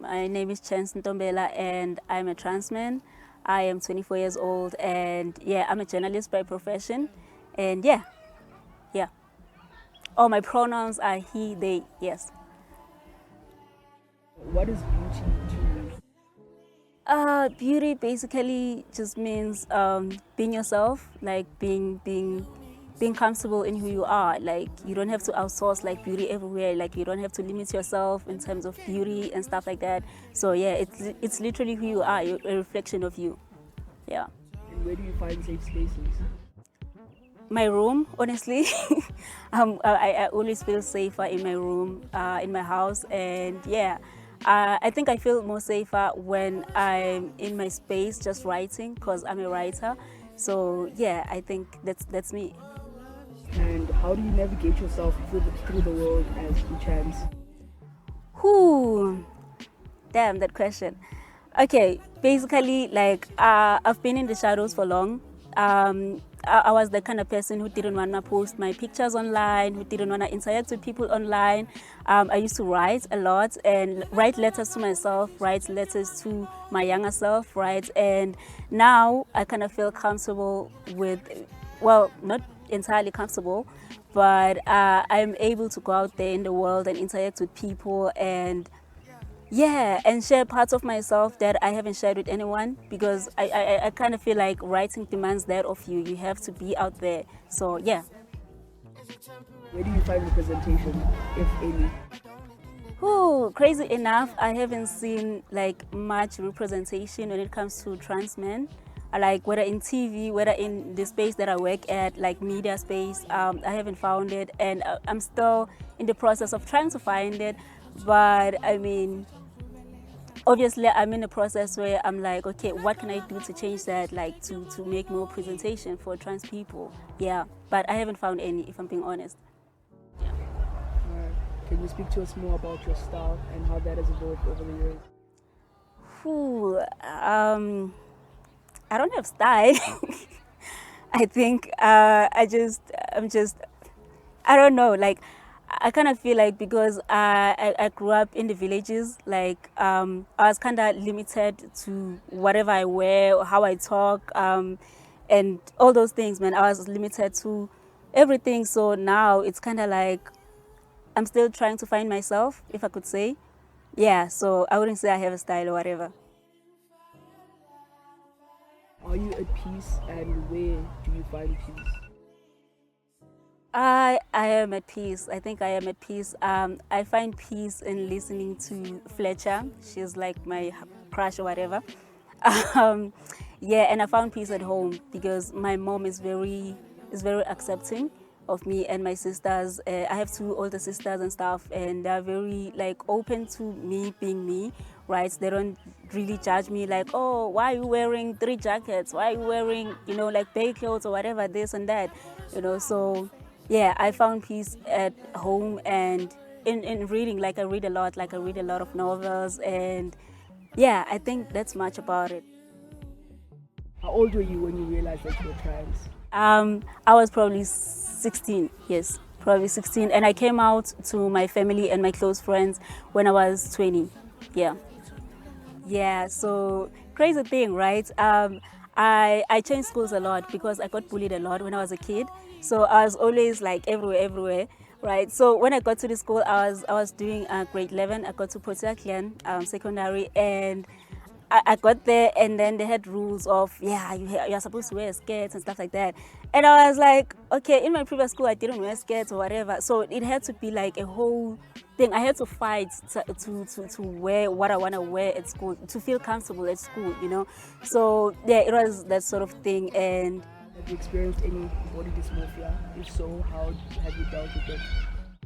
My name is Chance Ntombela and I'm a trans man. I am 24 years old and yeah, I'm a journalist by profession. And yeah. All my pronouns are he, they, yes. What is beauty to you? Beauty basically just means being yourself, like being comfortable in who you are. Like you don't have to outsource like beauty everywhere. Like you don't have to limit yourself in terms of beauty and stuff like that. So yeah, it's literally who you are, a reflection of you. Yeah. And where do you find safe spaces? My room, honestly. I always feel safer in my room, in my house, and yeah, I think I feel more safer when I'm in my space just writing because I'm a writer. So yeah, I think that's me. And how do you navigate yourself through the world as Chance? Whew, damn that question. Okay, basically, like I've been in the shadows for long. I was the kind of person who didn't want to post my pictures online, who didn't want to interact with people online. I used to write a lot and write letters to myself, write letters to my younger self, right? And now I kind of feel comfortable with, well, not entirely comfortable, but I'm able to go out there in the world and interact with people and yeah, and share parts of myself that I haven't shared with anyone because I kind of feel like writing demands that of you. You have to be out there. So yeah. Where do you find representation, if any? Whew, crazy enough, I haven't seen like much representation when it comes to trans men. Like whether in TV, whether in the space that I work at, like media space, I haven't found it, and I'm still in the process of trying to find it. But I mean, obviously I'm in a process where I'm like, okay, what can I do to change that, like to make more presentation for trans people? Yeah, but I haven't found any, if I'm being honest. Can you speak to us more about your style and how that has evolved over the years? Whew, I don't have style. I think I'm just I don't know, like I kind of feel like because I grew up in the villages, like I was kind of limited to whatever I wear, or how I talk, and all those things, man. I was limited to everything. So now it's kind of like I'm still trying to find myself, if I could say. Yeah, so I wouldn't say I have a style or whatever. Are you at peace and where do you find peace? I am at peace. I think I am at peace. I find peace in listening to Fletcher. She's like my crush or whatever. Um, yeah, and I found peace at home because my mom is very accepting of me and my sisters. I have two older sisters and stuff, and they're very like open to me being me. Right? They don't really judge me like, oh, why are you wearing three jackets? Why are you wearing, like baggy clothes or whatever, this and that, So yeah, I found peace at home and in reading. Like I read a lot, of novels, and yeah, I think that's much about it. How old were you when you realized that you were trans? I was probably 16, yes, probably 16, and I came out to my family and my close friends when I was 20. Yeah. Yeah, so crazy thing, right? I changed schools a lot because I got bullied a lot when I was a kid. So I was always like everywhere, right? So when I got to the school, I was doing grade 11. I got to Protea secondary, and I got there, and then they had rules of, yeah, you're supposed to wear skirts and stuff like that. And I was like, okay, in my previous school, I didn't wear skirts or whatever. So it had to be like a whole thing. I had to fight to wear what I want to wear at school, to feel comfortable at school. So yeah, it was that sort of thing. And Have you experienced any body dysmorphia? If so, how have you dealt with it?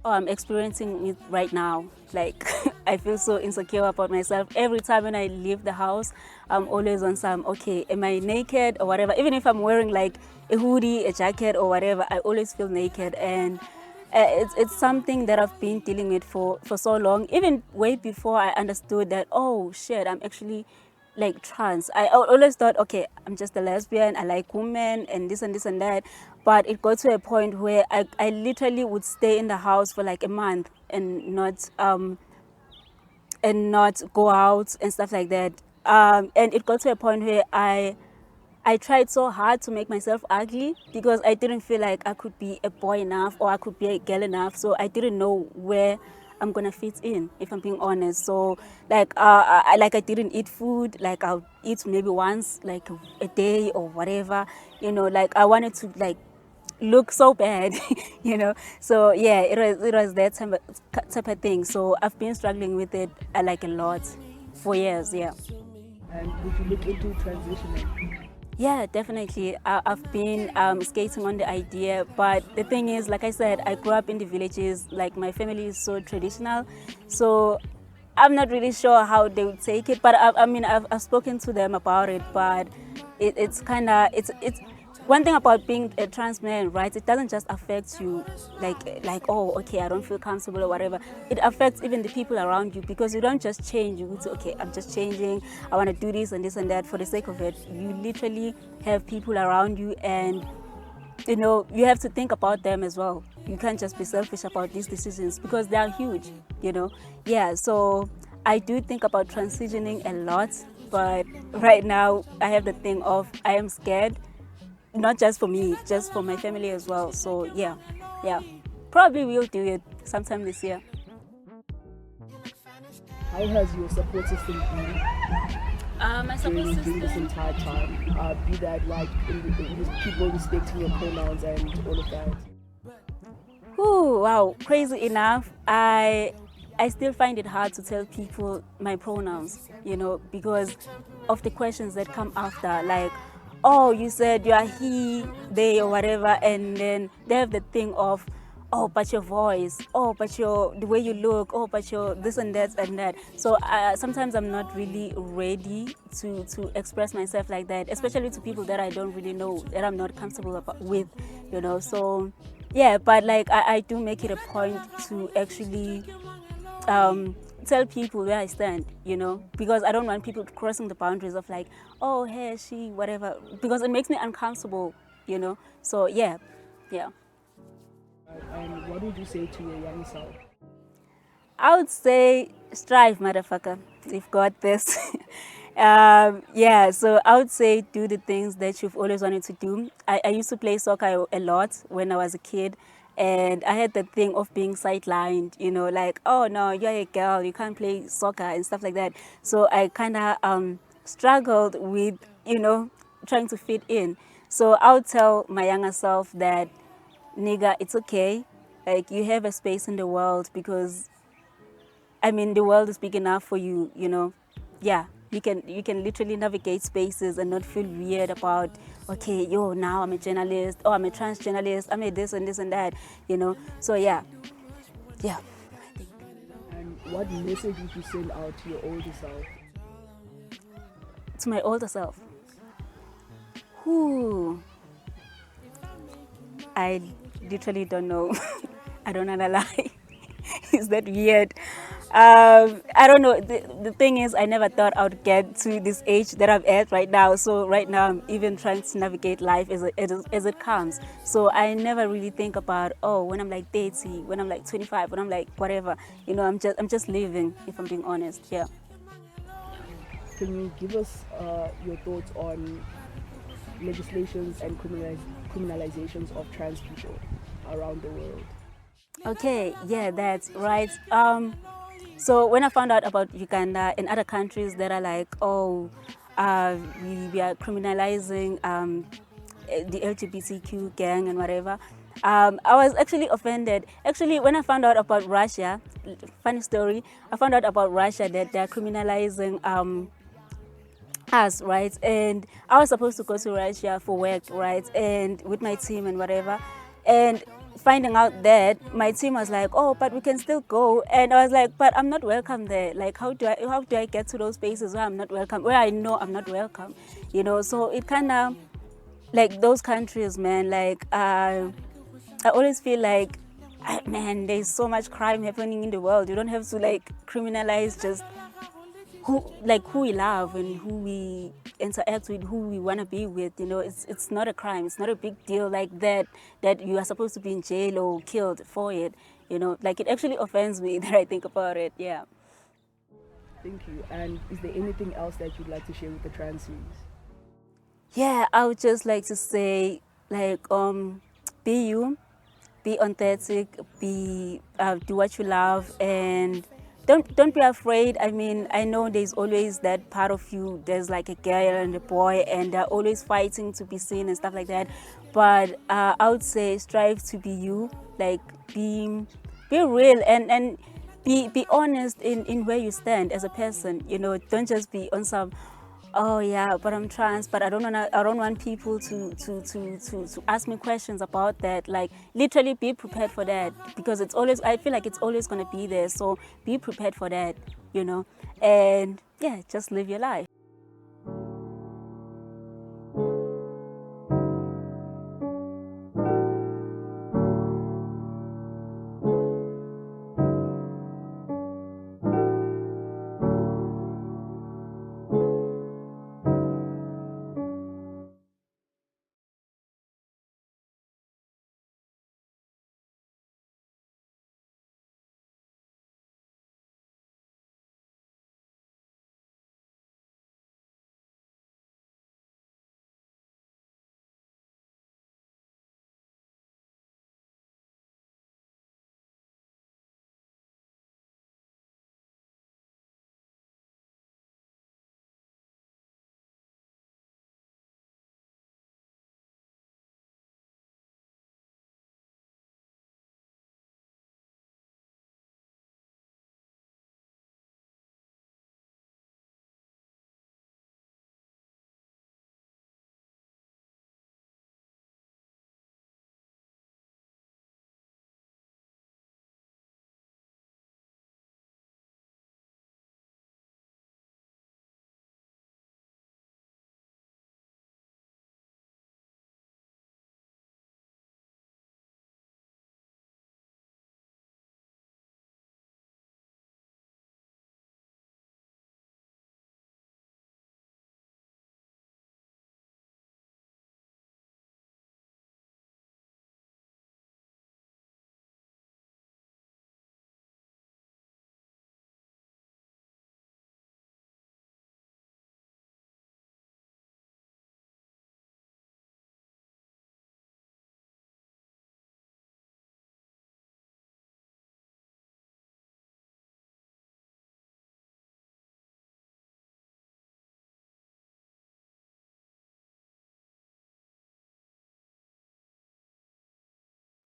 oh, I'm experiencing it right now. Like, I feel so insecure about myself. Every time when I leave the house, I'm always on some, okay, am I naked or whatever? Even if I'm wearing like a hoodie, a jacket or whatever, I always feel naked. And it's something that I've been dealing with for so long, even way before I understood that, oh shit, I'm actually like trans. I always thought, okay, I'm just a lesbian, I like women and this and that. But it got to a point where I literally would stay in the house for like a month and not and not go out and stuff like that. And it got to a point where I tried so hard to make myself ugly because I didn't feel like I could be a boy enough or I could be a girl enough. So I didn't know where I'm gonna fit in, if I'm being honest. So I didn't eat food. Like I'll eat maybe once, like a day or whatever. Like I wanted to like look so bad, So yeah, it was that type of thing. So I've been struggling with it like a lot for years. Yeah. And would you look into transitioning? Yeah, definitely. I've been skating on the idea, but the thing is, like I said, I grew up in the villages. Like my family is so traditional, so I'm not really sure how they would take it. But I mean, I've spoken to them about it, but it's kind of it's one thing about being a trans man, right? It doesn't just affect you, like oh, okay, I don't feel comfortable or whatever. It affects even the people around you because you don't just change. You would say, okay, I'm just changing. I want to do this and that for the sake of it. You literally have people around you, and you have to think about them as well. You can't just be selfish about these decisions because they are huge. Yeah. So I do think about transitioning a lot, but right now I have the thing of I am scared, not just for me, just for my family as well. So yeah, probably we'll do it sometime this year. How has your support system been My support during this system. entire time? Be that like in people respecting your pronouns and all of that. Ooh, wow, crazy enough, I still find it hard to tell people my pronouns, because of the questions that come after, like, oh, you said you are he, they, or whatever, and then they have the thing of, oh, but your voice, oh, but the way you look, oh, but your this and that and that. So sometimes I'm not really ready to express myself like that, especially to people that I don't really know, that I'm not comfortable with. So yeah, but like I do make it a point to actually tell people where I stand, because I don't want people crossing the boundaries of like, oh, hey, she, whatever, because it makes me uncomfortable. So yeah. And what would you say to your young self? I would say strive, motherfucker. You've got this. Yeah, so I would say do the things that you've always wanted to do. I used to play soccer a lot when I was a kid, and I had the thing of being sidelined, like, oh no, you're a girl, you can't play soccer and stuff like that. So I kind of struggled with, trying to fit in. So I would tell my younger self that, nigga, it's okay. Like, you have a space in the world because I mean, the world is big enough for you. Yeah, you can literally navigate spaces and not feel weird about, okay, yo, now I'm a journalist, or I'm a trans journalist, I'm a this and this and that. So yeah. And what message would you send out to your older self? To my older self. Who? I literally don't know. I don't wanna lie. Is that weird? I don't know. The thing is, I never thought I would get to this age that I'm at right now. So right now, I'm even trying to navigate life as it comes. So I never really think about, oh, when I'm like 30, when I'm like 25, when I'm like whatever. I'm just living. If I'm being honest, yeah. Can you give us your thoughts on legislations and criminalizations of trans people around the world? Okay, yeah, that's right. So when I found out about Uganda and other countries that are like, oh, we are criminalizing the LGBTQ gang and whatever, I was actually offended. Actually, when I found out about Russia, funny story, I found out about Russia that they're criminalizing us, right? And I was supposed to go to Russia for work, right? And with my team and whatever. And finding out that my team was like, oh, but we can still go. And I was like, but I'm not welcome there. Like, how do I get to those spaces where I'm not welcome, where I know I'm not welcome? So it kind of, like, those countries, man, like, I always feel like, man, there's so much crime happening in the world. You don't have to like criminalize just who we love and who we interact with, who we want to be with. It's not a crime. It's not a big deal like that you are supposed to be in jail or killed for it. Like, it actually offends me that I think about it. Yeah. Thank you. And is there anything else that you'd like to share with the trans youth? Yeah, I would just like to say, like, be you, be authentic, be do what you love, and don't be afraid. I mean, I know there's always that part of you. There's like a girl and a boy, and they're always fighting to be seen and stuff like that. But I would say strive to be you, like be real and be honest in where you stand as a person. You know, don't just be on some, oh yeah, but I'm trans, but I don't want people to ask me questions about that. Like, literally be prepared for that, because it's always, I feel like it's always going to be there. So be prepared for that, you know. And yeah, just live your life.